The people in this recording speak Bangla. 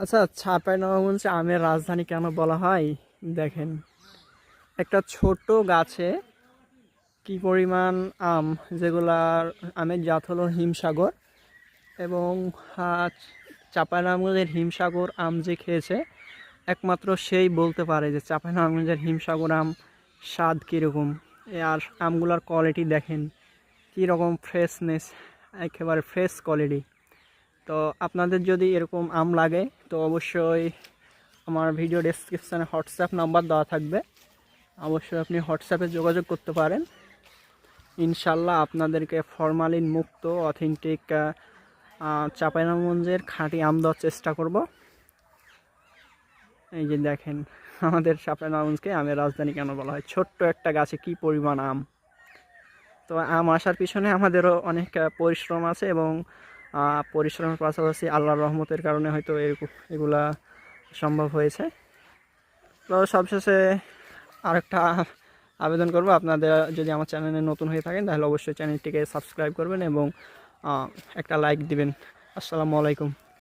আচ্ছা, চাঁপাইনবাবগঞ্জ আমের রাজধানী কেন বলা হয়? দেখেন, একটা ছোট গাছে কি পরিমাণ আম, যেগুলার আমের জাত হলো হিমসাগর। এবং চাঁপাইনবাবগঞ্জের হিমসাগর আম যে খেয়েছে একমাত্র সেই বলতে পারে যে চাঁপাইনবাবগঞ্জের হিমসাগর আম স্বাদ কীরকম। আর আমগুলার কোয়ালিটি দেখেন কীরকম ফ্রেশনেস, একেবারে ফ্রেশ কোয়ালিটি। তো আপনাদের যদি এরকম আম লাগে তো অবশ্যই আমার ভিডিও ডেসক্রিপশানে হোয়াটসঅ্যাপ নাম্বার দেওয়া থাকবে, অবশ্যই আপনি হোয়াটসঅ্যাপে যোগাযোগ করতে পারেন। ইনশাল্লাহ আপনাদেরকে ফরমালিন মুক্ত অথেন্টিক চাঁপাইনবাবগঞ্জের খাঁটি আম দেওয়ার চেষ্টা করব। এই যে দেখেন, আমাদের চাঁপাইনবাবগঞ্জকে আমের রাজধানী কেন বলা হয়, ছোট্ট একটা গাছে কি পরিমাণ আম। তো আম আসার পিছনে আমাদেরও অনেক পরিশ্রম আছে, এবং পরিশ্রমের পাশাপাশি আল্লাহর রহমতের কারণে হয়তো এগুলা সম্ভব হয়েছে। তো সবশেষে আরেকটা আবেদন করব, আপনাদের যদি আমার চ্যানেলে নতুন হয়ে থাকেন তাহলে অবশ্যই চ্যানেলটিকে সাবস্ক্রাইব করবেন এবং একটা লাইক দিবেন। আসসালামু আলাইকুম।